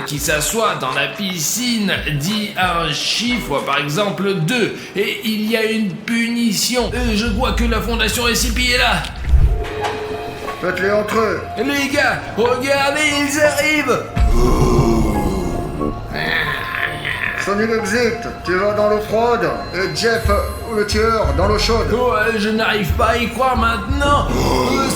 qui s'assoit dans la piscine dit un chiffre, par exemple 2, et il y a une punition. Je crois que la fondation SCP est là. Faites-les entre eux. Les gars, regardez, ils arrivent. Sonic Exit, tu vas dans l'eau froide, et Jeff, le tueur, dans l'eau chaude. Oh, je n'arrive pas à y croire maintenant.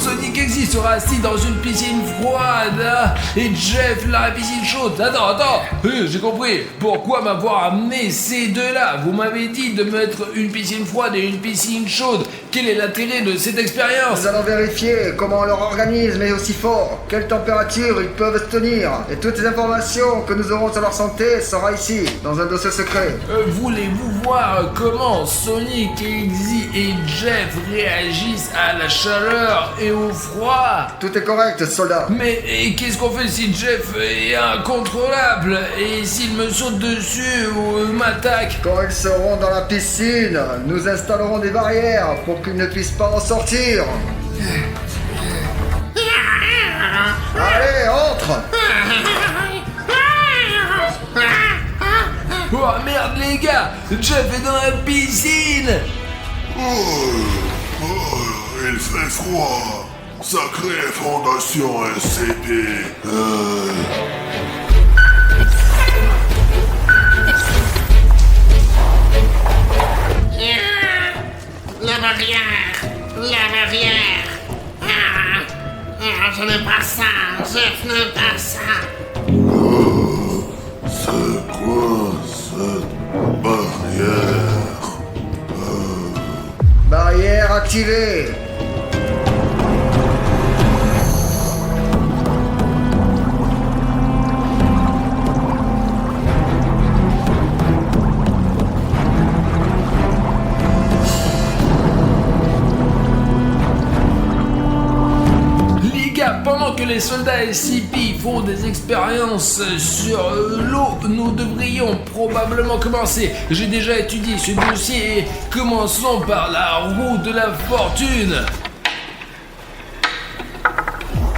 Sonic Exit sera assis dans une piscine froide, hein, et Jeff dans la piscine chaude. Attends, j'ai compris. Pourquoi m'avoir amené ces deux-là? Vous m'avez dit de mettre une piscine froide et une piscine chaude. Quel est l'intérêt de cette expérience? Nous allons vérifier comment leur organisme est aussi fort, quelle température ils peuvent tenir, et toutes les informations que nous aurons sur leur santé sera ici, dans un dossier secret. Voulez-vous voir comment Sonic, Exy et Jeff réagissent à la chaleur et au froid? Tout est correct, soldat. Mais qu'est-ce qu'on fait si Jeff est incontrôlable et s'il me saute dessus ou m'attaque? Quand ils seront dans la piscine, nous installerons des barrières pour qu'ils ne puissent pas en sortir. Allez, entre! Oh merde les gars, Jeff est dans la piscine. Il fait froid. Sacrée fondation SCP. La barrière. Je n'aime pas ça. Jeff n'aime pas ça. C'est quoi cette barrière? Barrière activée. Pendant que les soldats SCP font des expériences sur l'eau, nous devrions probablement commencer. J'ai déjà étudié ce dossier et commençons par la roue de la fortune.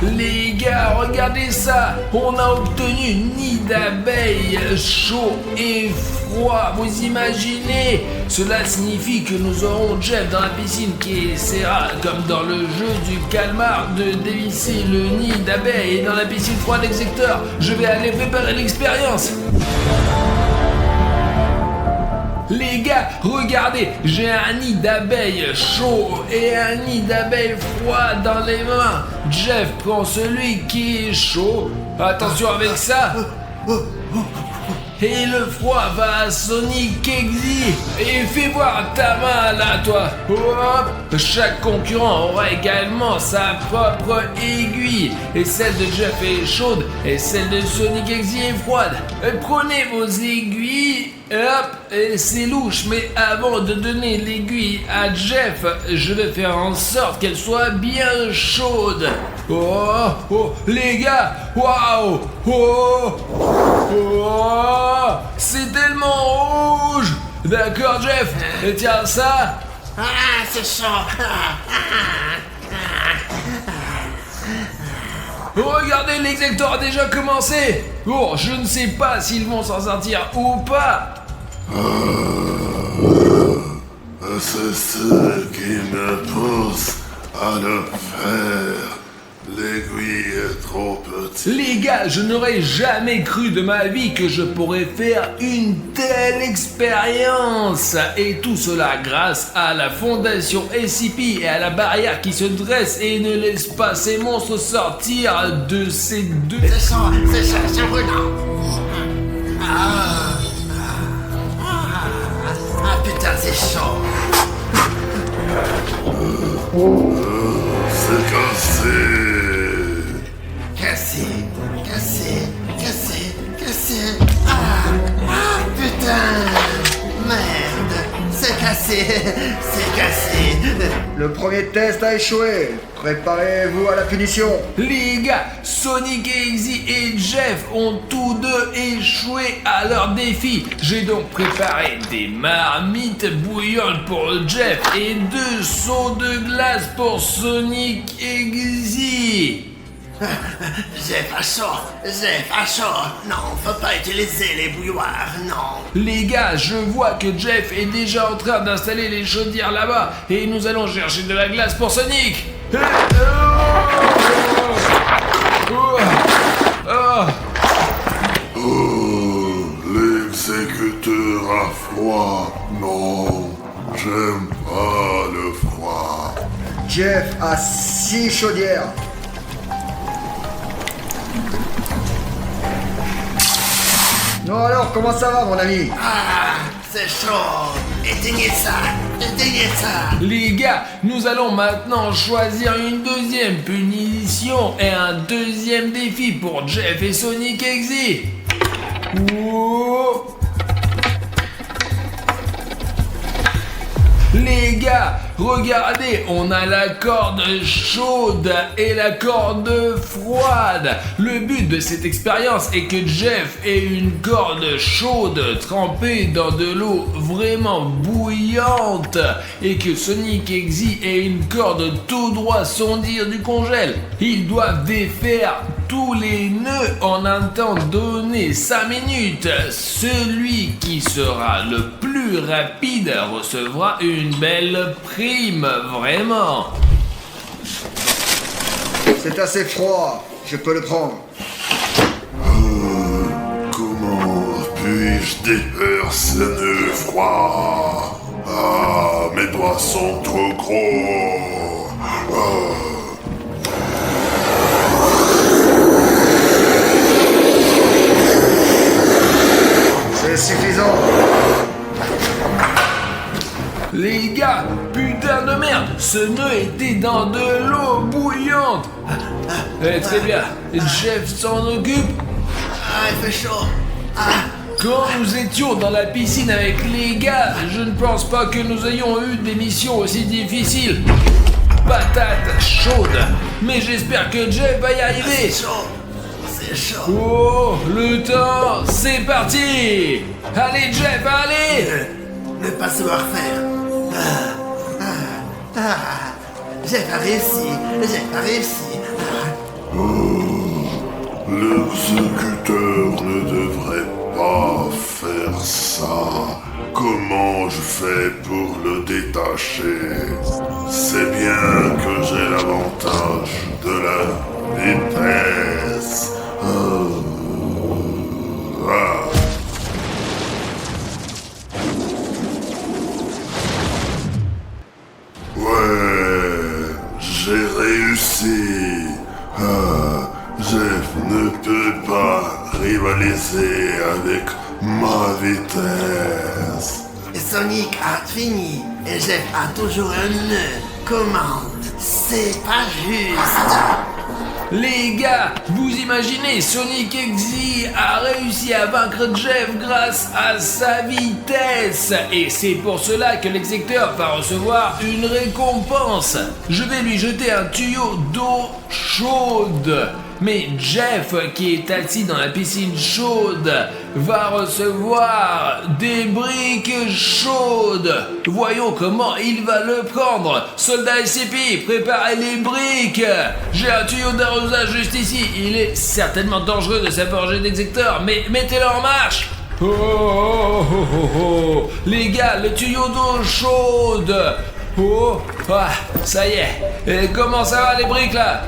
Les gars, regardez ça! On a obtenu un nid d'abeilles chaud et froid. Vous imaginez? Cela signifie que nous aurons Jeff dans la piscine qui essaiera, comme dans le jeu du calmar, de dévisser le nid d'abeilles. Et dans la piscine froide exécuteur, je vais aller préparer l'expérience. Les gars, regardez, j'ai un nid d'abeilles chaud et un nid d'abeilles froid dans les mains. Jeff prend celui qui est chaud. Attention avec ça. Et le froid va à Sonic Exy. Et fais voir ta main là, toi. Hop. Chaque concurrent aura également sa propre aiguille. Et celle de Jeff est chaude et celle de Sonic Exy est froide. Prenez vos aiguilles. Hop, et c'est louche, mais avant de donner l'aiguille à Jeff, je vais faire en sorte qu'elle soit bien chaude. Oh, les gars, waouh, c'est tellement rouge. D'accord, Jeff, tiens ça. C'est chaud. Regardez, l'exécuteur a déjà commencé. Je ne sais pas s'ils vont s'en sortir ou pas. C'est ce qui me pousse à le faire. L'aiguille est trop petite. Les gars, je n'aurais jamais cru de ma vie que je pourrais faire une telle expérience. Et tout cela grâce à la fondation SCP et à la barrière qui se dresse et ne laisse pas ces monstres sortir de ces deux... C'est brûlant. Putain, c'est chaud. C'est cassé. Cassé. Putain. Merde. C'est cassé. Le premier test a échoué. Préparez-vous à la punition. Les gars, Sonic, Exy et Jeff ont tous deux échoué à leur défi. J'ai donc préparé des marmites bouillantes pour Jeff et 2 seaux de glace pour Sonic Exy. J'ai pas chaud. Non, faut pas utiliser les bouilloires, non. Les gars, je vois que Jeff est déjà en train d'installer les chaudières là-bas et nous allons chercher de la glace pour Sonic. L'exécuteur a froid. Non, j'aime pas le froid. Jeff a 6 chaudières. Non alors, comment ça va mon ami? Ah, c'est chaud. Éteignez ça. Les gars, nous allons maintenant choisir une deuxième punition et un deuxième défi pour Jeff et Sonic Exy. Oh. Les gars, regardez, on a la corde chaude et la corde froide. Le but de cette expérience est que Jeff ait une corde chaude trempée dans de l'eau vraiment bouillante et que Sonic Exy ait une corde tout droit sondir du congèle. Ils doivent défaire tous les nœuds en un temps donné, 5 minutes. Celui qui sera le plus rapide recevra une belle prime, vraiment. C'est assez froid, je peux le prendre. Comment puis-je défaire ce nœud froid? Ah, mes doigts sont trop gros. C'est suffisant. Les gars, putain de merde, ce nœud était dans de l'eau bouillante. Très bien, Jeff s'en occupe. Ah, il fait chaud. Quand nous étions dans la piscine avec les gars, je ne pense pas que nous ayons eu des missions aussi difficiles. Patate chaude, mais j'espère que Jeff va y arriver. C'est chaud. Oh, le temps, c'est parti. Allez Jeff, allez. Ne pas savoir faire. J'ai pas réussi. L'exécuteur ne devrait pas faire ça. Comment je fais pour le détacher? C'est bien que j'ai l'avantage de la vitesse. Ouais, j'ai réussi. Jeff ne peut pas rivaliser avec ma vitesse. Et Sonic a fini. Et Jeff a toujours un nœud. Comment? C'est pas juste. Les gars, vous imaginez, Sonic Exy a réussi à vaincre Jeff grâce à sa vitesse. Et c'est pour cela que l'exécuteur va recevoir une récompense. Je vais lui jeter un tuyau d'eau chaude. Mais Jeff, qui est assis dans la piscine chaude, va recevoir des briques chaudes. Voyons comment il va le prendre. Soldat SCP, préparez les briques. J'ai un tuyau d'arrosage juste ici. Il est certainement dangereux de s'approcher d'exécuteur, mais mettez-le en marche. Oh, oh, oh, oh, oh. Les gars, le tuyau d'eau chaude. Oh, ah, ça y est. Et comment ça va les briques là?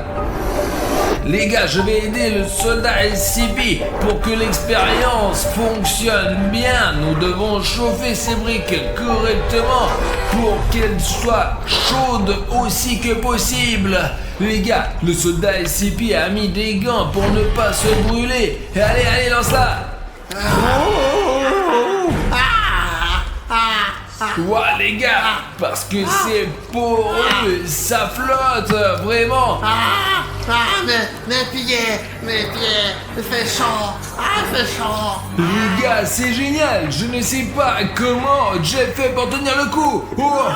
Les gars, je vais aider le soldat SCP pour que l'expérience fonctionne bien. Nous devons chauffer ces briques correctement pour qu'elles soient chaudes aussi que possible. Les gars, le soldat SCP a mis des gants pour ne pas se brûler. Et allez, lance-la. Ouais les gars, parce que c'est poreux, ça flotte, vraiment. Mes pieds, il fait chaud. Il fait chaud. Les gars, c'est génial, je ne sais pas comment Jeff fait pour tenir le coup. Oh.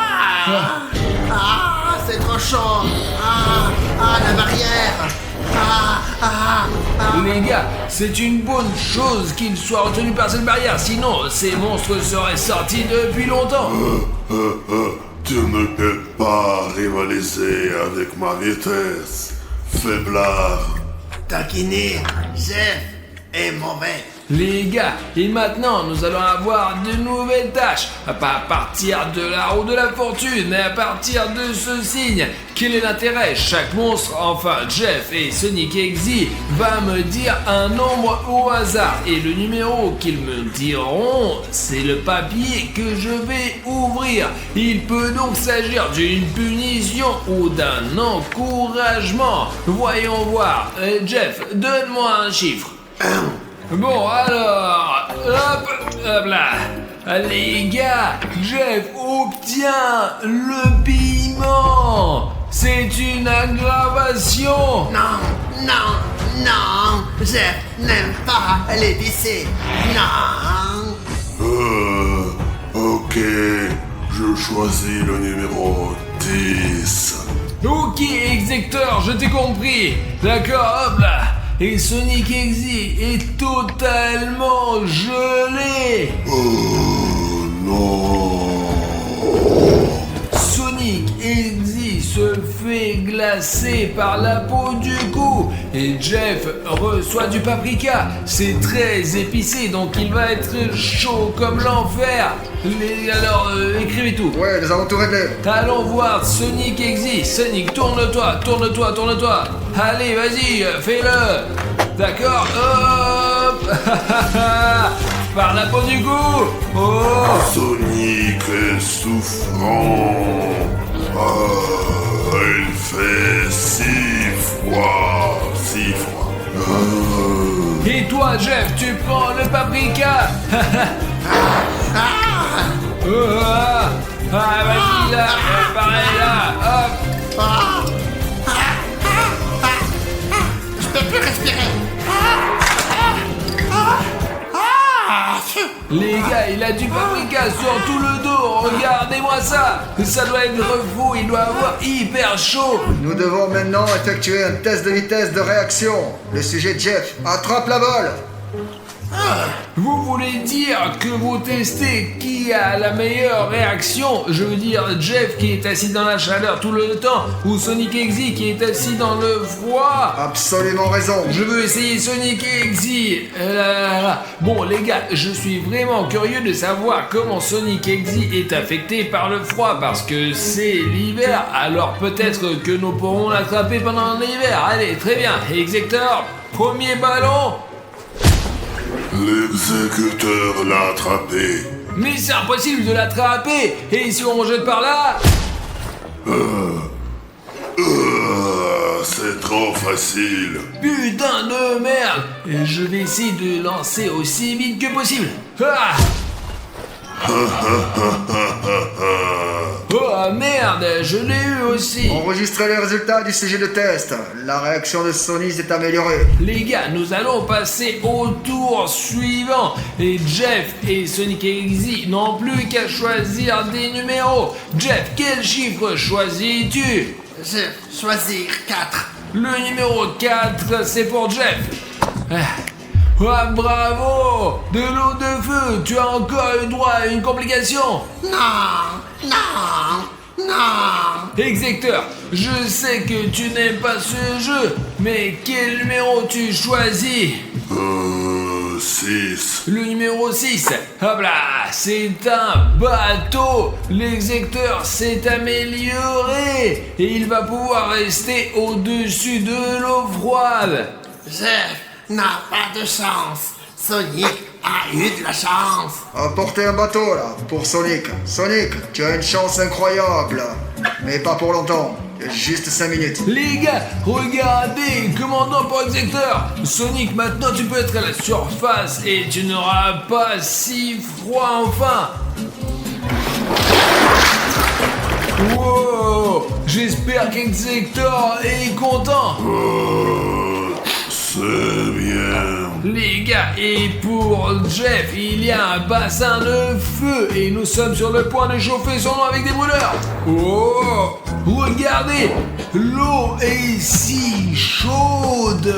C'est trop chaud. La barrière. Les gars, c'est une bonne chose qu'il soit retenu par cette barrière, sinon ces monstres seraient sortis depuis longtemps. Tu ne peux pas rivaliser avec ma vitesse, faiblard. taquiner Jeff est mauvais. Les gars, et maintenant nous allons avoir de nouvelles tâches. Pas à partir de la roue de la fortune, mais à partir de ce signe. Quel est l'intérêt? Chaque monstre, enfin Jeff et Sonic XY, va me dire un nombre au hasard. Et le numéro qu'ils me diront, c'est le papier que je vais ouvrir. Il peut donc s'agir d'une punition ou d'un encouragement. Voyons voir. Jeff, donne-moi un chiffre. Bon alors, hop là. Les gars, Jeff obtient le piment. C'est une aggravation. Non, Jeff n'aime pas l'épicé. Non. Ok, je choisis le numéro 10. Ok, exécuteur, je t'ai compris. D'accord, hop là. Et Sonic XY est totalement gelé. Oh non. Sonic XY se fait glacer par la peau du cou. Et Jeff reçoit du paprika. C'est très épicé, donc il va être chaud comme l'enfer. Alors, écrivez tout. Ouais, nous avons tout réglé. Allons voir Sonic XY. Sonic, tourne-toi. Allez, vas-y, fais-le. D'accord, hop. Par la peau du cou. Oh. Sonic est souffrant. Ah, il fait si froid. Et toi, Jeff, tu prends le paprika. Vas-y là, pareil là, hop. Je peux plus respirer. Les gars, il a du paprika sur tout le dos, regardez-moi ça. Ça doit être fou, il doit avoir hyper chaud. Nous devons maintenant effectuer un test de vitesse de réaction. Le sujet Jeff attrape la balle. Vous voulez dire que vous testez qui a la meilleure réaction? Je veux dire Jeff qui est assis dans la chaleur tout le temps ou Sonic XY qui est assis dans le froid? Absolument raison. Je veux essayer Sonic XY. Bon les gars, je suis vraiment curieux de savoir comment Sonic XY est affecté par le froid parce que c'est l'hiver, alors peut-être que nous pourrons l'attraper pendant l'hiver. Allez, très bien. Exécuteur, premier ballon. L'exécuteur l'a attrapé. Mais c'est impossible de l'attraper. Et si on jette par là? C'est trop facile. Putain de merde. Et je vais essayer de lancer aussi vite que possible. Ah. Oh merde, je l'ai eu aussi. Enregistrez les résultats du sujet de test. La réaction de Sonic s'est améliorée. Les gars, nous allons passer au tour suivant. Et Jeff et Sonic XY n'ont plus qu'à choisir des numéros. Jeff, quel chiffre choisis-tu? Je choisir 4. Le numéro 4, c'est pour Jeff. Bravo! De l'eau de feu, tu as encore eu droit à une complication. Non. Exécuteur, je sais que tu n'aimes pas ce jeu, mais quel numéro tu choisis? 6. Le numéro 6. Hop là, c'est un bateau. L'exécuteur s'est amélioré et il va pouvoir rester au-dessus de l'eau froide. Jeff n'a pas de chance. Sonic a eu de la chance. Apportez un bateau là, pour Sonic. Sonic, tu as une chance incroyable. Mais pas pour longtemps. Juste 5 minutes. Les gars, regardez, commandant pour exécuteur. Sonic, maintenant tu peux être à la surface et tu n'auras pas si froid enfin. Wow, j'espère qu'Exécuteur est content. C'est bien. Les gars, et pour Jeff, il y a un bassin de feu et nous sommes sur le point de chauffer son eau avec des brûleurs. Oh, regardez, l'eau est si chaude.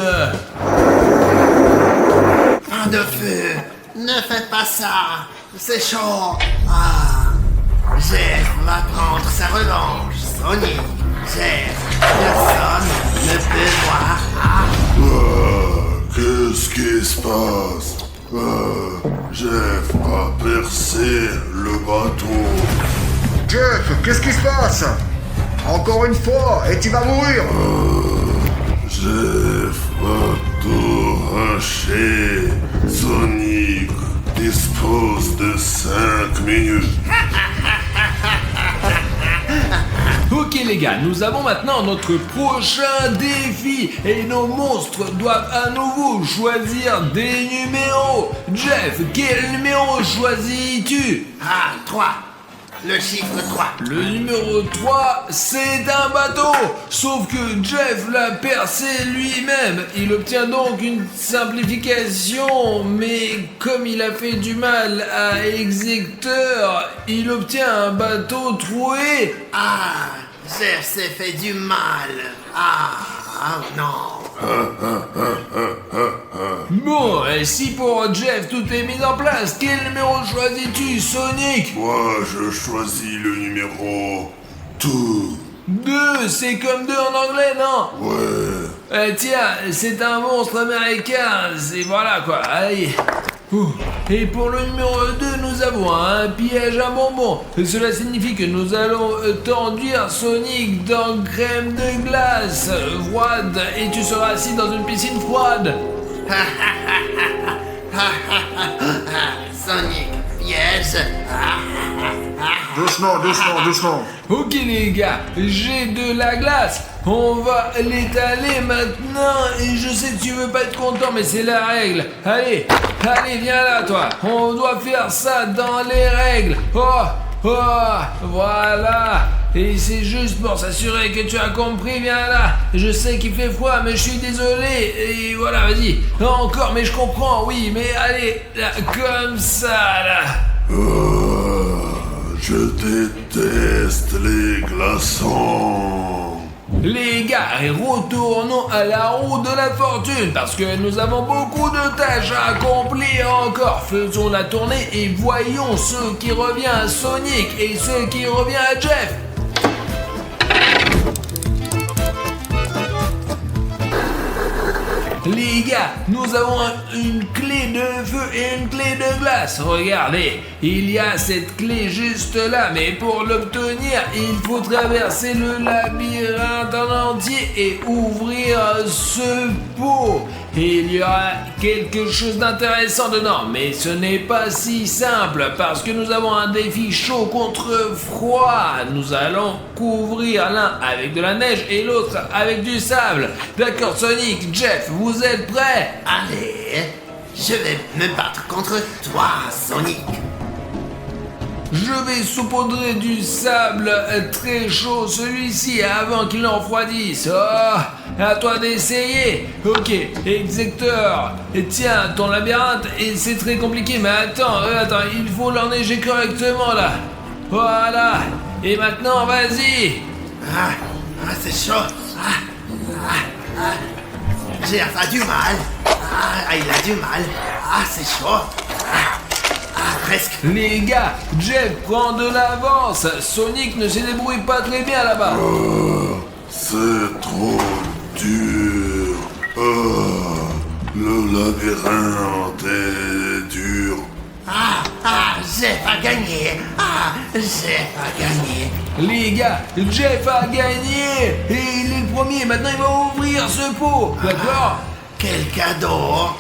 Pas de feu. Ne faites pas ça. C'est chaud. Ah. Jeff va prendre sa revanche. Sonic. Jeff. Personne ne peut voir. Ah. Qu'est-ce qui se passe? Jeff a percé le bateau. Jeff, qu'est-ce qui se passe? Encore une fois, et tu vas mourir. Jeff va tout arracher. Sonic dispose de 5 minutes. Ok les gars, nous avons maintenant notre prochain défi et nos monstres doivent à nouveau choisir des numéros. Jeff, quel numéro choisis-tu? 3. Le chiffre 3. Le numéro 3, c'est un bateau. Sauf que Jeff l'a percé lui-même. Il obtient donc une simplification, mais comme il a fait du mal à Execteur, il obtient un bateau troué. Jeff s'est fait du mal. Non. Bon, et si pour Jeff tout est mis en place, quel numéro choisis-tu, Sonic? Moi, je choisis le numéro 2. 2, c'est comme 2 en anglais, non? Ouais. Tiens, c'est un monstre américain, c'est voilà quoi, allez. Ouh. Et pour le numéro 2, nous avons un piège à bonbons. Cela signifie que nous allons t'enduire Sonic dans crème de glace froide et tu seras assis dans une piscine froide. Sonic, piège. Doucement. Ok les gars, j'ai de la glace. On va l'étaler maintenant et je sais que tu veux pas être content mais c'est la règle. Allez, viens là toi. On doit faire ça dans les règles. Voilà. Et c'est juste pour s'assurer que tu as compris, viens là. Je sais qu'il fait froid mais je suis désolé. Et voilà, vas-y. Encore mais je comprends, oui, mais allez, là, comme ça là. Je déteste les glaçons. Les gars, retournons à la roue de la fortune parce que nous avons beaucoup de tâches à accomplir encore. Faisons la tournée et voyons ce qui revient à Sonic et ce qui revient à Jeff. Les gars, nous avons une clé de feu et une clé de glace. Regardez, il y a cette clé juste là, mais pour l'obtenir, il faut traverser le labyrinthe en entier et ouvrir ce pot. Et il y aura quelque chose d'intéressant dedans, mais ce n'est pas si simple parce que nous avons un défi chaud contre froid. Nous allons couvrir l'un avec de la neige et l'autre avec du sable. D'accord, Sonic, Jeff, vous êtes prêts? Allez, je vais me battre contre toi, Sonic. Je vais saupoudrer du sable très chaud celui-ci avant qu'il ne refroidisse. À toi d'essayer. Ok, Execteur. Et tiens, ton labyrinthe, et c'est très compliqué, mais attends, il faut l'enneiger correctement là. Voilà. Et maintenant, vas-y. C'est chaud. Jeff a du mal. Il a du mal. C'est chaud. Presque. Les gars, Jeff prend de l'avance. Sonic ne se débrouille pas très bien là-bas. C'est trop dur. Le labyrinthe est dur. Jeff a gagné. Jeff a gagné. Les gars, Jeff a gagné. Et il est le premier. Maintenant, il va ouvrir ce pot. D'accord? Quel cadeau.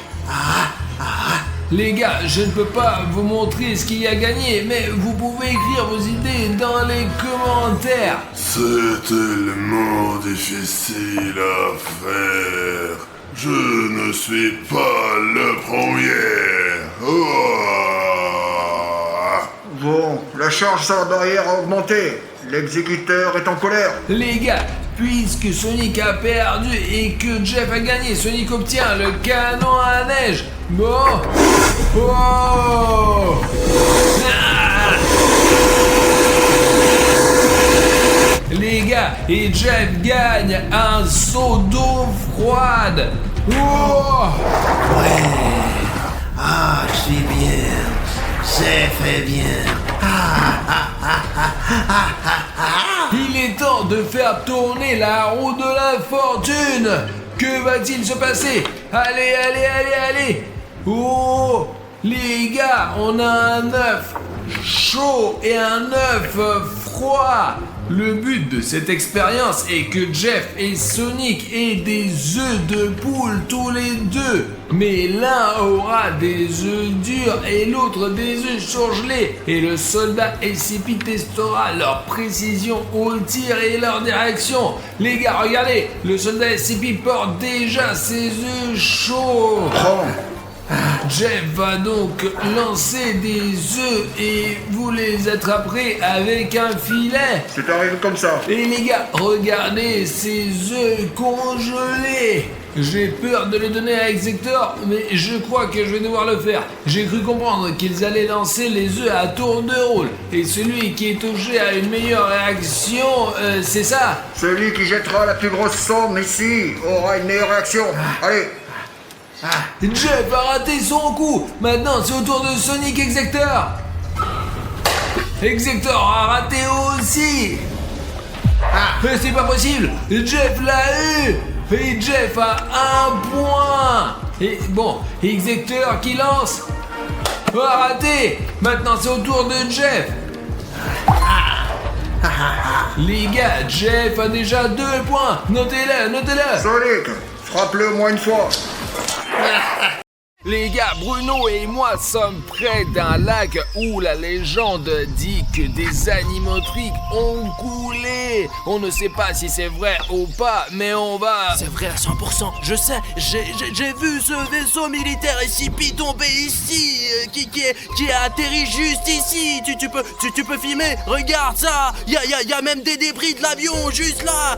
Les gars, je ne peux pas vous montrer ce qu'il a gagné, mais vous pouvez écrire vos idées dans les commentaires. C'est tellement difficile à faire. Je ne suis pas le premier. Bon, la charge sur la barrière a augmenté. L'exécuteur est en colère. Les gars, puisque Sonic a perdu et que Jeff a gagné, Sonic obtient le canon à neige. Bon. Les gars, et Jeff gagne un seau d'eau froide. Je suis bien. J'ai fait bien. Il est temps de faire tourner la roue de la fortune. Que va-t-il se passer? Allez, allez, allez, allez! Oh! Les gars, on a un œuf chaud et un œuf froid. Le but de cette expérience est que Jeff et Sonic aient des œufs de poule tous les deux. Mais l'un aura des œufs durs et l'autre des œufs surgelés. Et le soldat SCP testera leur précision au tir et leur direction. Les gars, regardez, le soldat SCP porte déjà ses œufs chauds. Prends. Jeff va donc lancer des œufs et vous les attraperez avec un filet. C'est arrivé comme ça. Et les gars, regardez ces œufs congelés. J'ai peur de les donner à Exector, mais je crois que je vais devoir le faire. J'ai cru comprendre qu'ils allaient lancer les œufs à tour de rôle. Et celui qui est touché à une meilleure réaction, c'est ça. Celui qui jettera la plus grosse somme ici aura une meilleure réaction. Allez. Jeff a raté son coup. Maintenant, c'est au tour de Sonic Exector. Exector a raté aussi. Mais c'est pas possible. Jeff l'a eu. Et Jeff a 1 point. Et bon, Exector qui lance. A raté. Maintenant, c'est au tour de Jeff. Les gars, Jeff a déjà 2 points. Notez-le, notez-le. Sonic, frappe-le au moins une fois. Les gars, Bruno et moi sommes près d'un lac où la légende dit que des animatroniques ont coulé. On ne sait pas si c'est vrai ou pas, mais on va... C'est vrai à 100%, je sais, j'ai vu ce vaisseau militaire SCP tomber ici, qui a atterri juste ici. Tu peux filmer, regarde ça, y a même des débris de l'avion juste là.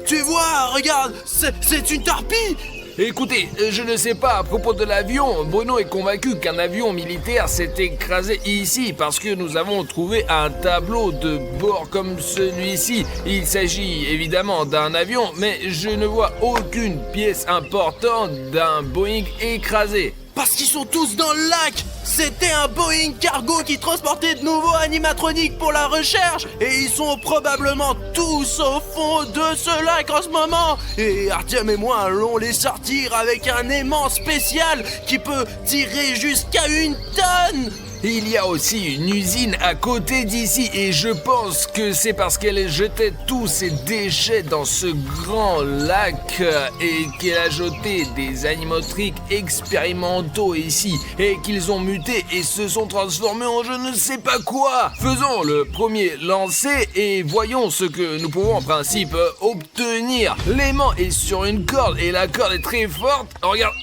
Tu vois, regarde, c'est une torpille. Écoutez, je ne sais pas à propos de l'avion. Bruno est convaincu qu'un avion militaire s'est écrasé ici parce que nous avons trouvé un tableau de bord comme celui-ci. Il s'agit évidemment d'un avion, mais je ne vois aucune pièce importante d'un Boeing écrasé. Parce qu'ils sont tous dans le lac. C'était un Boeing cargo qui transportait de nouveaux animatroniques pour la recherche. Et ils sont probablement tous au fond de ce lac en ce moment. Et Artyom et moi allons les sortir avec un aimant spécial qui peut tirer jusqu'à 1 tonne. Il y a aussi une usine à côté d'ici et je pense que c'est parce qu'elle jetait tous ses déchets dans ce grand lac et qu'elle a jeté des animatroniques expérimentaux ici et qu'ils ont muté et se sont transformés en je ne sais pas quoi. Faisons le premier lancer et voyons ce que nous pouvons en principe obtenir. L'aimant est sur une corde et la corde est très forte. Regarde.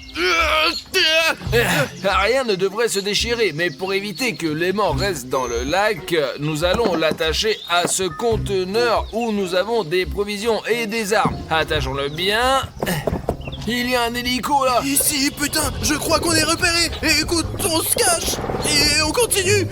Rien ne devrait se déchirer, mais pour éviter que l'aimant reste dans le lac, nous allons l'attacher à ce conteneur où nous avons des provisions et des armes. Attachons-le bien. Il y a un hélico là. Ici, putain, je crois qu'on est repéré. Et écoute, on se cache et on continue.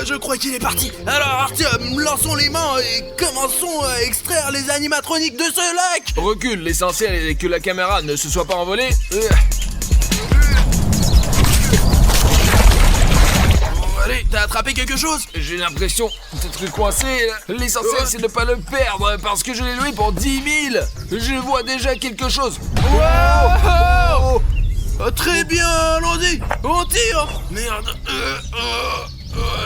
Je crois qu'il est parti. Alors Artyom, lançons les mains et commençons à extraire les animatroniques de ce lac. Recule, l'essentiel est que la caméra ne se soit pas envolée. Allez, t'as attrapé quelque chose? J'ai l'impression d'être coincé. L'essentiel c'est de ne pas le perdre parce que je l'ai loué pour 10 000. Je vois déjà quelque chose. Wow! Très bien, allons-y, on tire. Merde.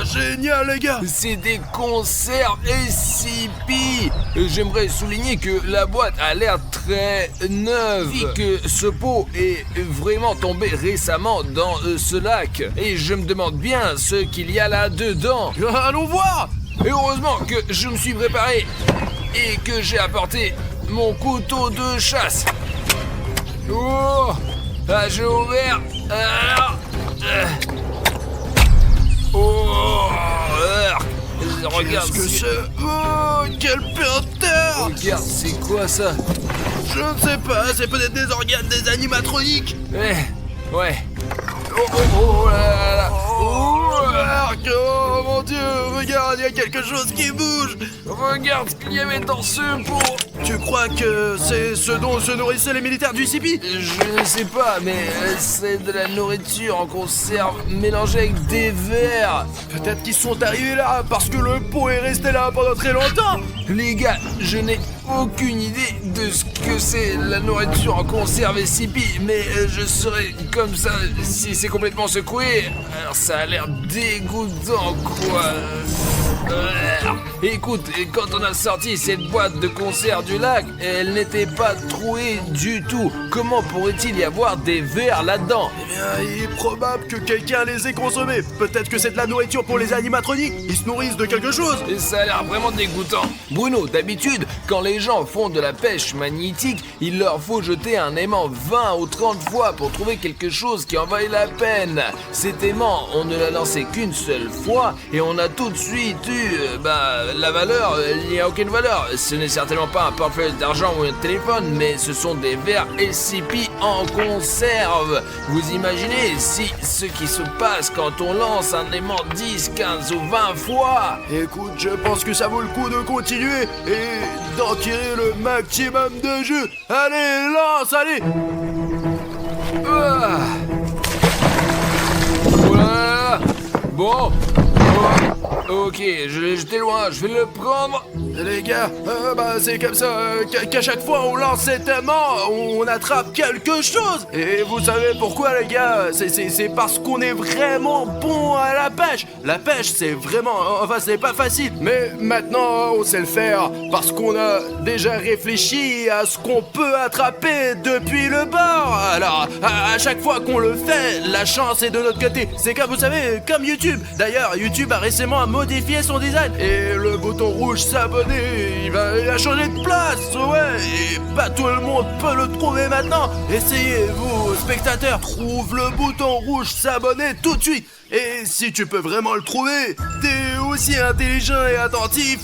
Génial les gars. C'est des conserves SCP. J'aimerais souligner que la boîte a l'air très neuve et que ce pot est vraiment tombé récemment dans ce lac. Et je me demande bien ce qu'il y a là-dedans. Allons voir. Et heureusement que je me suis préparé et que j'ai apporté mon couteau de chasse. Oh, j'ai ouvert. Oh, regarde. Qu'est-ce que c'est? Oh, quel peur. Regarde, c'est quoi ça? Je ne sais pas, c'est peut-être des organes des animatroniques. Ouais. Oh là là là. Oh, Marc, oh mon Dieu, regarde, il y a quelque chose qui bouge. Regarde ce qu'il y avait dans ce pot. Tu crois que c'est ce dont se nourrissaient les militaires du CP? Je ne sais pas, mais c'est de la nourriture en conserve mélangée avec des vers. Peut-être qu'ils sont arrivés là parce que le pot est resté là pendant très longtemps. Les gars, je n'ai aucune idée de ce que c'est la nourriture en conserve et sipi, mais je serais comme ça si c'est complètement secoué. Alors ça a l'air dégoûtant, quoi. Écoute, quand on a sorti cette boîte de conserve du lac, elle n'était pas trouée du tout. Comment pourrait-il y avoir des vers là-dedans? Eh bien, il est probable que quelqu'un les ait consommés. Peut-être que c'est de la nourriture pour les animatroniques. Ils se nourrissent de quelque chose. Et ça a l'air vraiment dégoûtant. Bruno, d'habitude, quand les gens font de la pêche magnétique, il leur faut jeter un aimant 20 ou 30 fois pour trouver quelque chose qui en vaille la peine. Cet aimant, on ne l'a lancé qu'une seule fois et on a tout de suite eu, la valeur, il n'y a aucune valeur. Ce n'est certainement pas un portefeuille d'argent ou un téléphone, mais ce sont des vers SCP en conserve. Vous imaginez si ce qui se passe quand on lance un aimant 10, 15 ou 20 fois? Écoute, je pense que ça vaut le coup de continuer et d'en tirer le maximum de jus. Allez, lance, allez. Ah. Voilà. Bon. Ok, je l'ai jeté loin, je vais le prendre. Les gars, c'est comme ça qu'à chaque fois on lance cet aimant, on attrape quelque chose. Et vous savez pourquoi, les gars? C'est parce qu'on est vraiment bon à la pêche. La pêche, c'est vraiment, c'est pas facile. Mais maintenant, on sait le faire parce qu'on a déjà réfléchi à ce qu'on peut attraper depuis le bord. Alors, à chaque fois qu'on le fait, la chance est de notre côté. C'est comme, vous savez, comme YouTube. D'ailleurs, YouTube a récemment modifié son design et le bouton rouge s'abonner, il a changé de place, ouais, et pas tout le monde peut le trouver maintenant. Essayez, vous, spectateurs, trouve le bouton rouge s'abonner tout de suite. Et si tu peux vraiment le trouver, t'es aussi intelligent et attentif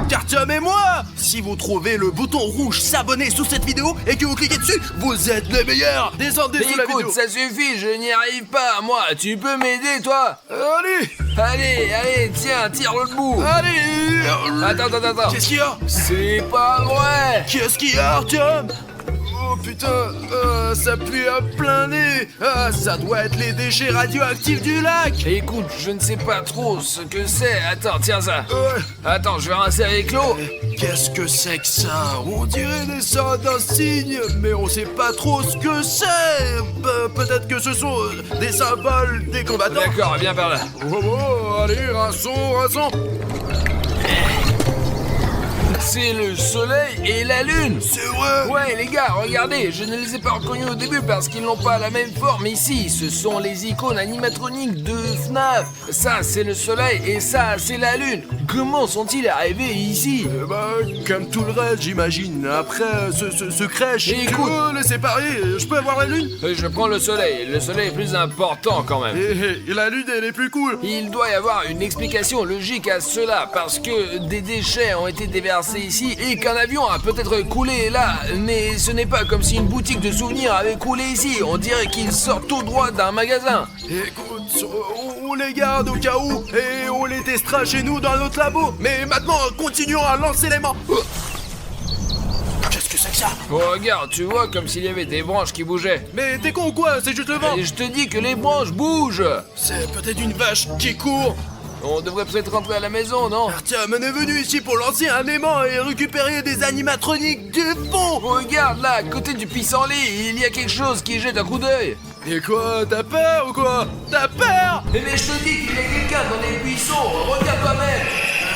qu'Artyom et moi. Si vous trouvez le bouton rouge s'abonner sous cette vidéo et que vous cliquez dessus, vous êtes les meilleurs. Descendez sous la vidéo. Écoute, ça suffit, je n'y arrive pas, moi. Tu peux m'aider, toi? Allez, tiens, tire le bout. Allez. Attends. Qu'est-ce qu'il y a? C'est pas vrai. Qu'est-ce qu'il y a, Artyom? Oh putain, ça pue à plein nez. Ah, ça doit être les déchets radioactifs du lac. Écoute, je ne sais pas trop ce que c'est. Attends, tiens ça. Ouais. Attends, je vais rincer avec l'eau. Qu'est-ce que c'est que ça? On dirait des sorts d'insignes, mais on sait pas trop ce que c'est. Peut-être que ce sont des symboles des combattants. D'accord, viens par là. Oh, allez, rinçons. C'est le soleil et la lune. C'est vrai. Ouais les gars, regardez, je ne les ai pas reconnus au début parce qu'ils n'ont pas la même forme ici. Ce sont les icônes animatroniques de FNAF. Ça c'est le soleil et ça c'est la lune. Comment sont-ils arrivés ici? Comme tout le reste, j'imagine. Après ce crèche, Écoute, tu veux les séparer? Je peux avoir la lune? Je prends le soleil est plus important quand même. Et la lune, elle est plus cool. Il doit y avoir une explication logique à cela parce que des déchets ont été déversés ici et qu'un avion a peut-être coulé là, mais ce n'est pas comme si une boutique de souvenirs avait coulé ici. On dirait qu'il sort tout droit d'un magasin. Écoute, on les garde au cas où et on les testera chez nous dans notre labo. Mais maintenant, continuons à lancer l'aimant. Qu'est-ce que c'est que ça? Oh, regarde, tu vois comme s'il y avait des branches qui bougeaient. Mais t'es con ou quoi? C'est juste le vent. Et je te dis que les branches bougent. C'est peut-être une vache qui court. On devrait peut-être rentrer à la maison, non? Artyom, on est venu ici pour lancer un aimant et récupérer des animatroniques du fond. Regarde là, à côté du pissenlit, il y a quelque chose qui jette un coup d'œil. Et quoi? T'as peur ou quoi? T'as peur? Mais je te dis qu'il y a quelqu'un dans les buissons, regarde toi-même.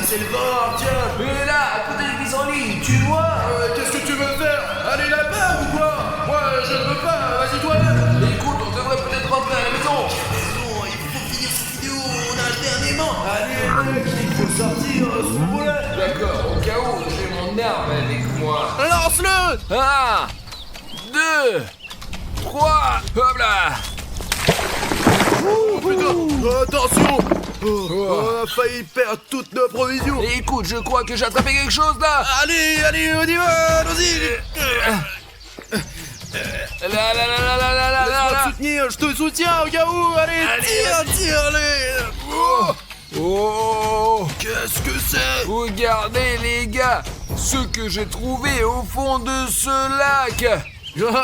C'est le vent, Artyom. Mais là, à côté du pissenlit, tu vois? Qu'est-ce que tu veux faire? Aller là-bas ou quoi? Moi, je ne veux pas, vas-y toi-même. Écoute, on devrait peut-être rentrer à la maison. Il faut finir cette vidéo, on a acheté un aimant. Allez, mec, il faut sortir ce volet. D'accord, au cas où, j'ai mon arme avec moi. Lance-le. 1, 2, 3, hop là. Oh putain, attention. On a failli perdre toutes nos provisions. Écoute, je crois que j'ai attrapé quelque chose là. Allez, on y va, allons-y. Là. Laisse-moi te soutenir, je te soutiens au cas où. Allez, tire-les. Oh! Qu'est-ce que c'est? Regardez les gars, ce que j'ai trouvé au fond de ce lac.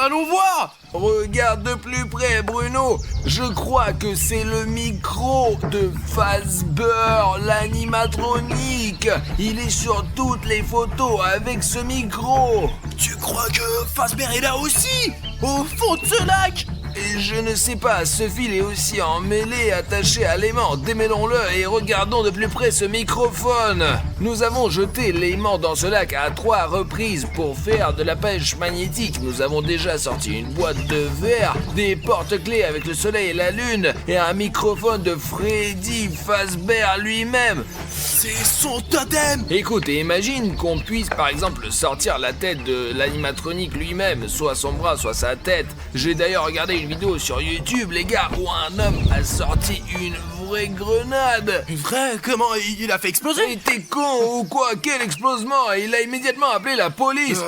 Allons voir! Regarde de plus près, Bruno. Je crois que c'est le micro de Fazbear, l'animatronique. Il est sur toutes les photos avec ce micro. Tu crois que Fazbear est là aussi? Au fond de ce lac? Et je ne sais pas, ce fil est aussi emmêlé, attaché à l'aimant. Démêlons-le et regardons de plus près ce microphone. Nous avons jeté l'aimant dans ce lac à 3 reprises pour faire de la pêche magnétique. Nous avons déjà sorti une boîte de verre, des porte-clés avec le soleil et la lune, et un microphone de Freddy Fazbear lui-même. C'est son totem! Écoute, et imagine qu'on puisse par exemple sortir la tête de l'animatronique lui-même, soit son bras, soit sa tête. J'ai d'ailleurs regardé une vidéo sur YouTube, les gars, où un homme a sorti une vraie grenade. Une vraie? Comment il a fait exploser? Mais t'es con ou quoi? Quel explosement! Il a immédiatement appelé la police.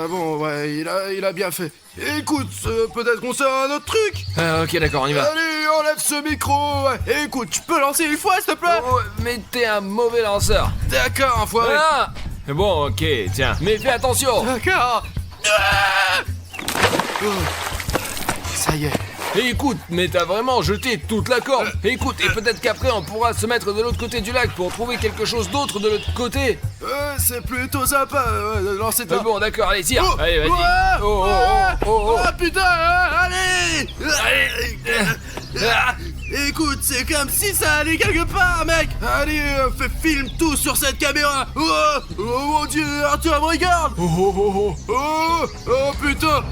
Bon, ouais, il a bien fait. Écoute, peut-être qu'on sait un autre truc? Ok, d'accord, on y va. Allez, enlève ce micro! Ouais. Écoute, tu peux lancer une fois, s'il te plaît? Oh, mais t'es un mauvais lanceur. D'accord, enfoiré. Ah! Bon, ok, tiens, mais fais attention. D'accord. Ça y est. Écoute, mais t'as vraiment jeté toute la corde. Écoute, et peut-être qu'après on pourra se mettre de l'autre côté du lac pour trouver quelque chose d'autre de l'autre côté. C'est plutôt sympa de lancer Mais ta... bon, d'accord, allez, tire. Oh, Allez, vas-y. ouais, Oh, oh, ouais. oh, oh, oh. Oh, putain, allez. Écoute, c'est comme si ça allait quelque part, mec. Allez, fais film tout sur cette caméra. Oh mon Dieu, Arthur, me regarde. Oh, putain.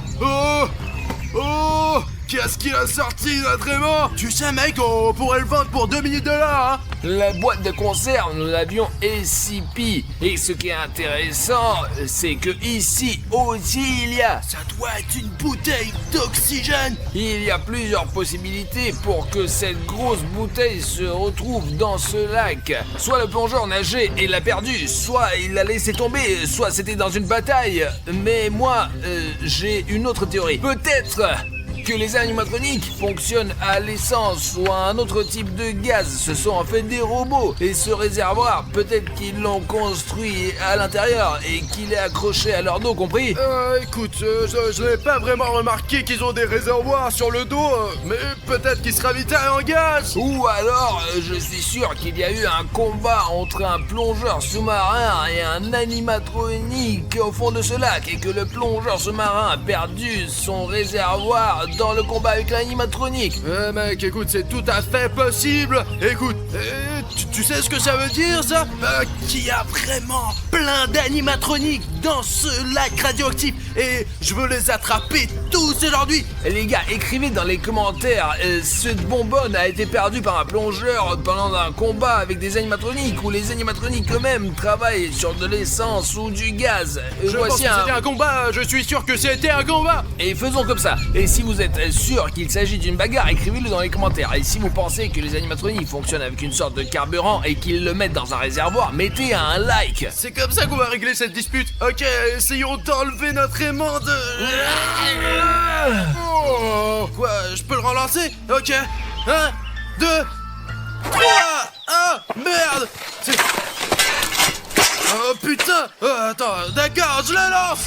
Oh, qu'est-ce qu'il a sorti, notre aimant? Tu sais, mec, on pourrait le vendre pour $2 000 $, hein. La boîte de conserve, nous l'avions SCP. Et ce qui est intéressant, c'est que ici aussi il y a. Ça doit être une bouteille d'oxygène. Il y a plusieurs possibilités pour que cette grosse bouteille se retrouve dans ce lac. Soit le plongeur nageait et l'a perdu, soit il l'a laissé tomber, soit c'était dans une bataille. Mais moi, j'ai une autre théorie. Peut-être que les animatroniques fonctionnent à l'essence ou à un autre type de gaz. Ce sont en fait des robots. Et ce réservoir, peut-être qu'ils l'ont construit à l'intérieur et qu'il est accroché à leur dos, compris? Écoute, je n'ai pas vraiment remarqué qu'ils ont des réservoirs sur le dos, mais peut-être qu'ils se ravitaillent en gaz. Ou alors, je suis sûr qu'il y a eu un combat entre un plongeur sous-marin et un animatronique au fond de ce lac et que le plongeur sous-marin a perdu son réservoir dans le combat avec l'animatronique. Mec, écoute, c'est tout à fait possible. Écoute, tu sais ce que ça veut dire, ça? Qu'il y a vraiment plein d'animatroniques dans ce lac radioactif et je veux les attraper tous aujourd'hui. Les gars, écrivez dans les commentaires, cette bonbonne a été perdue par un plongeur pendant un combat avec des animatroniques ou les animatroniques eux-mêmes travaillent sur de l'essence ou du gaz. Je pense que c'était un combat, je suis sûr que c'était un combat. Et faisons comme ça. Et si vous êtes sûr qu'il s'agit d'une bagarre, écrivez-le dans les commentaires. Et si vous pensez que les animatroniques fonctionnent avec une sorte de carburant et qu'ils le mettent dans un réservoir, mettez un like. C'est comme ça qu'on va régler cette dispute. Ok, essayons d'enlever notre aimant de... Oh, quoi, je peux le relancer? Ok. 1, 2, 3. Ah, merde. Oh putain. Attends, d'accord, je le lance.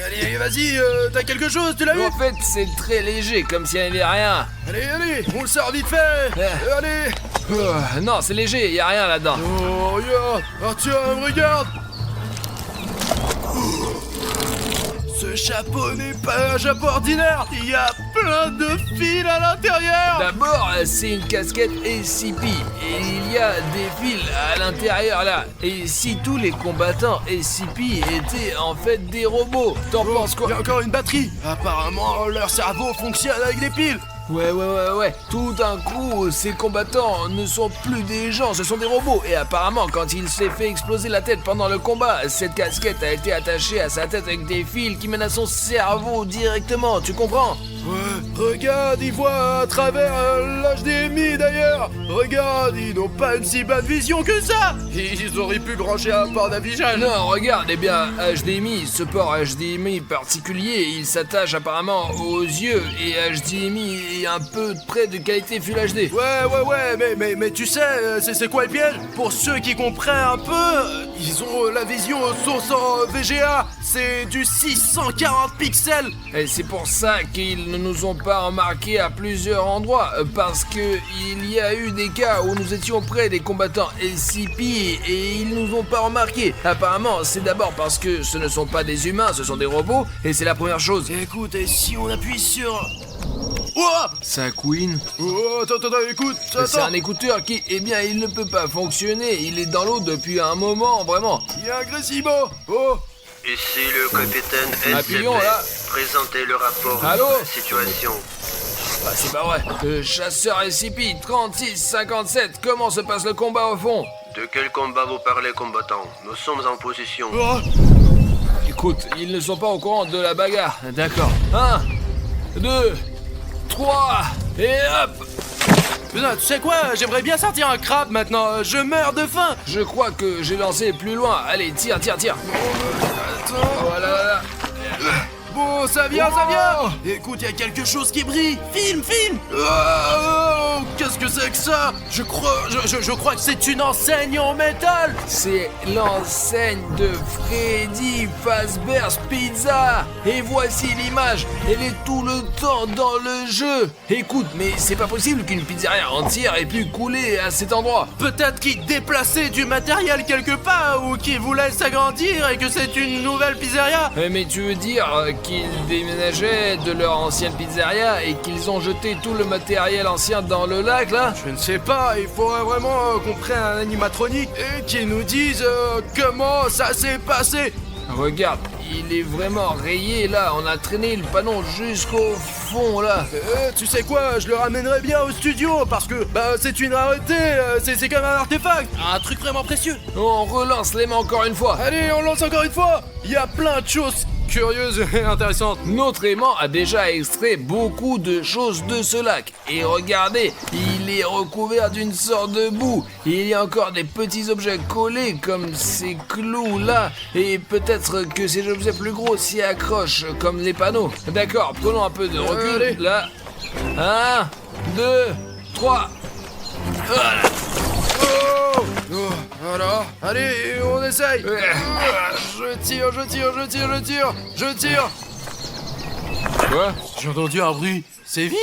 Allez, vas-y, t'as quelque chose, tu l'as vu? En fait, c'est très léger, comme s'il n'y avait rien. Allez, on le sort vite fait. Allez. Non, c'est léger, y a rien là-dedans. Oh, regarde. Ah, tiens, regarde. Ce chapeau n'est pas un chapeau ordinaire. Il y a plein de fils à l'intérieur. D'abord, c'est une casquette SCP et il y a des fils à l'intérieur là. Et si tous les combattants SCP étaient en fait des robots, t'en penses quoi? Il y a encore une batterie. Apparemment, leur cerveau fonctionne avec des piles. Ouais. Tout d'un coup, ces combattants ne sont plus des gens, ce sont des robots. Et apparemment, quand il s'est fait exploser la tête pendant le combat, cette casquette a été attachée à sa tête avec des fils qui mènent à son cerveau directement, tu comprends? Ouais, regarde, ils voient à travers l'HDMI d'ailleurs. Regarde, ils n'ont pas une si bonne vision que ça. Ils auraient pu brancher un port d'affichage. Non, regarde, eh bien, HDMI, ce port HDMI particulier, il s'attache apparemment aux yeux et HDMI est un peu près de qualité Full HD. Ouais, mais tu sais, c'est quoi le piège? Pour ceux qui comprennent un peu, ils ont la vision source en VGA, c'est du 640 pixels. Et c'est pour ça qu'ils ne nous ont pas remarqué à plusieurs endroits, parce que il y a eu des cas où nous étions près des combattants SCP et ils nous ont pas remarqué. Apparemment, c'est d'abord parce que ce ne sont pas des humains, ce sont des robots, et c'est la première chose. Écoute, et si on appuie sur... Oh, Ça couine. oh attends, écoute, C'est un écouteur qui, eh bien, il ne peut pas fonctionner. Il est dans l'eau depuis un moment, vraiment. il y a un Gressimo. Oh, Ici le capitaine SCP. Appuyons, là. Présentez le rapport Allô de la situation. Bah, c'est pas vrai. Chasseur SCP-3657, comment se passe le combat au fond? De quel combat vous parlez, combattant? Nous sommes en position. oh. Écoute, ils ne sont pas au courant de la bagarre. D'accord. 1, 2, 3, et hop! Putain, tu sais quoi? J'aimerais bien sortir un crabe maintenant. Je meurs de faim. Je crois que j'ai lancé plus loin. Allez, tire. Attends. Voilà. Bon, ça vient. Écoute, il y a quelque chose qui brille. Filme. Oh, qu'est-ce que c'est que ça? Je crois que c'est une enseigne en métal. C'est l'enseigne de Freddy Fazbear's Pizza. Et voici l'image. Elle est tout le temps dans le jeu. Écoute, mais c'est pas possible qu'une pizzeria entière ait pu couler à cet endroit. Peut-être qu'ils déplaçaient du matériel quelque part ou qu'ils voulaient s'agrandir et que c'est une nouvelle pizzeria. Mais tu veux dire qu'ils déménageaient de leur ancienne pizzeria et qu'ils ont jeté tout le matériel ancien dans le lac, là? Je ne sais pas, il faudrait vraiment qu'on prenne un animatronique et qu'il nous dise comment ça s'est passé. Regarde, il est vraiment rayé, là. On a traîné le panneau jusqu'au fond, là. Tu sais quoi, je le ramènerai bien au studio parce que c'est une rareté, c'est comme un artefact, un truc vraiment précieux. On relance les mains encore une fois. Allez, on lance encore une fois. Il y a plein de choses curieuses et intéressantes. Notre aimant a déjà extrait beaucoup de choses de ce lac. Et regardez, il est recouvert d'une sorte de boue. Il y a encore des petits objets collés comme ces clous là. Et peut-être que ces objets plus gros s'y accrochent comme les panneaux. D'accord, prenons un peu de recul. Allez. Là. 1, 2, 3. Voilà. Oh, voilà. Allez, on essaye. Je tire. Quoi? J'ai entendu un bruit. C'est vide.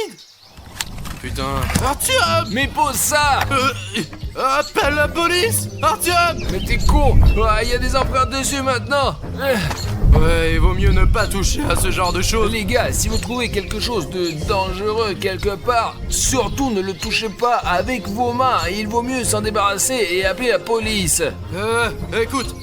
Putain. Artyom! Mais pose ça! Appelle la police! Artyom! Mais t'es con! Il y a des empreintes dessus maintenant! Ouais, il vaut mieux ne pas toucher à ce genre de choses. Les gars, si vous trouvez quelque chose de dangereux quelque part, surtout ne le touchez pas avec vos mains. Il vaut mieux s'en débarrasser et appeler la police. Écoute,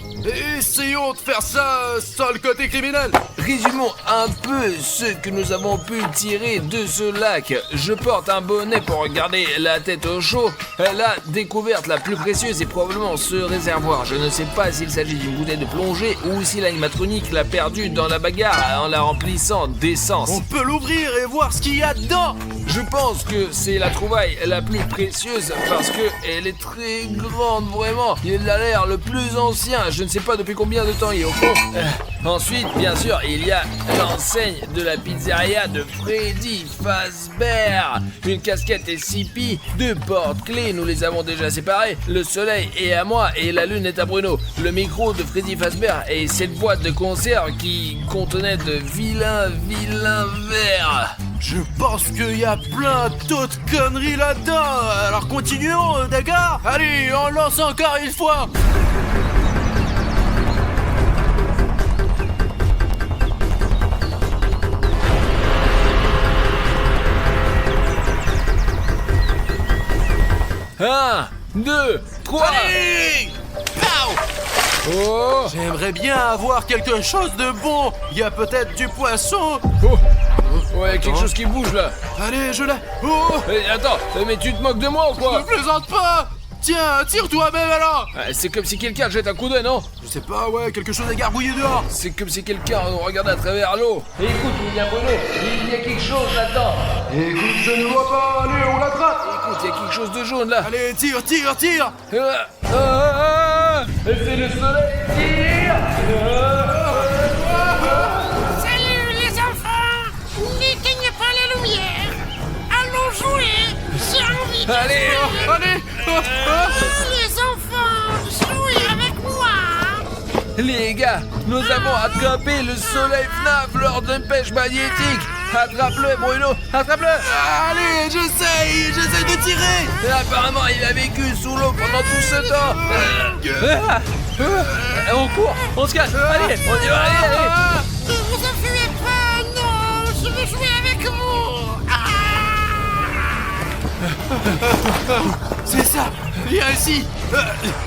essayons de faire ça sans le côté criminel. Résumons un peu ce que nous avons pu tirer de ce lac. Je porte un bonnet pour garder la tête au chaud. La découverte la plus précieuse est probablement ce réservoir. Je ne sais pas s'il s'agit d'une bouteille de plongée ou si l'animatronique l'a perdue dans la bagarre en la remplissant d'essence. On peut l'ouvrir et voir ce qu'il y a dedans. Je pense que c'est la trouvaille la plus précieuse parce que elle est très grande, vraiment. Il a l'air le plus ancien. Je ne sais pas depuis combien de temps il est au fond. Ensuite, bien sûr, il y a l'enseigne de la pizzeria de Freddy Fazbear. Une casquette SCP, 2 porte-clés, nous les avons déjà séparés. Le soleil est à moi et la lune est à Bruno. Le micro de Freddy Fazbear et cette boîte de conserve qui contenait de vilains verres. Je pense qu'il y a plein d'autres conneries là-dedans. Alors continuons, d'accord? Allez, on lance encore une fois. Un, 2, 3. Allez! Pow! Oh! J'aimerais bien avoir quelque chose de bon. Il y a peut-être du poisson. Oh! Ouais, quelque chose qui bouge là. Allez, je l'ai. Oh! Attends, mais tu te moques de moi ou quoi? Ne plaisante pas. Tiens, tire toi-même alors. C'est comme si quelqu'un jette un coup d'œil, non? Je sais pas, ouais, quelque chose à garbouiller dehors. C'est comme si quelqu'un regardait à travers l'eau. Écoute, William Bruno, il y a quelque chose là-dedans. Écoute, je ne vois pas, allez, on l'attrape. Écoute, il y a quelque chose de jaune là. Allez, tire, tire, tire. C'est le soleil qui tire. Salut les enfants! N'éteignez pas la lumière! Allons jouer! J'ai envie de Allez, jouer! Allez. Les enfants, jouez avec moi! Les gars, nous avons attrapé le soleil FNAF lors d'une pêche magnétique. Attrape-le, Bruno, attrape-le. Allez, j'essaye de tirer. Et apparemment, il a vécu sous l'eau pendant tout ce temps. On court, on se cache. Allez, on y va, allez. Ne vous enfuyez pas! Non! Je veux jouer avec vous! C'est ça. Viens ici.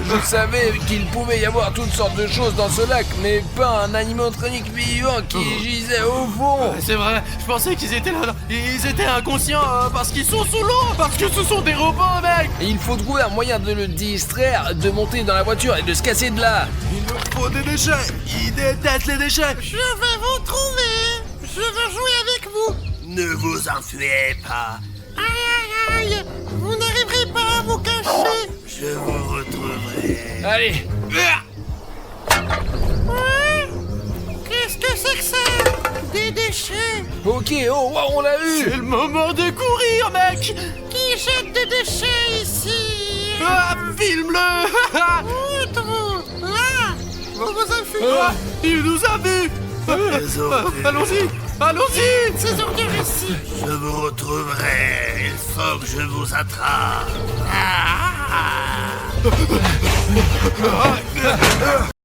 Je savais qu'il pouvait y avoir toutes sortes de choses dans ce lac, mais pas un animatronique vivant qui gisait au fond. C'est vrai, je pensais qu'ils étaient là. Ils étaient inconscients parce qu'ils sont sous l'eau, parce que ce sont des robots, mec. Et il faut trouver un moyen de le distraire, de monter dans la voiture et de se casser de là. Il nous faut des déchets. Ils détestent les déchets. Je vais vous trouver! Je veux jouer avec vous! Ne vous enfuyez pas. Aïe aïe aïe! Vous n'arriverez pas à vous cacher! Je vous retrouverai. Allez. Ouais? Qu'est-ce que c'est que ça? Des déchets! Ok, oh, wow, on l'a eu. C'est le moment de courir, mec. Qui jette des déchets ici? Ah, filme-le. Où êtes-vous? Là! Vous vous enfuyez! Ah, il nous a vus. Allons-y. Allons-y. Ces ordures ici! Je vous retrouverai. Il faut que je vous attrape.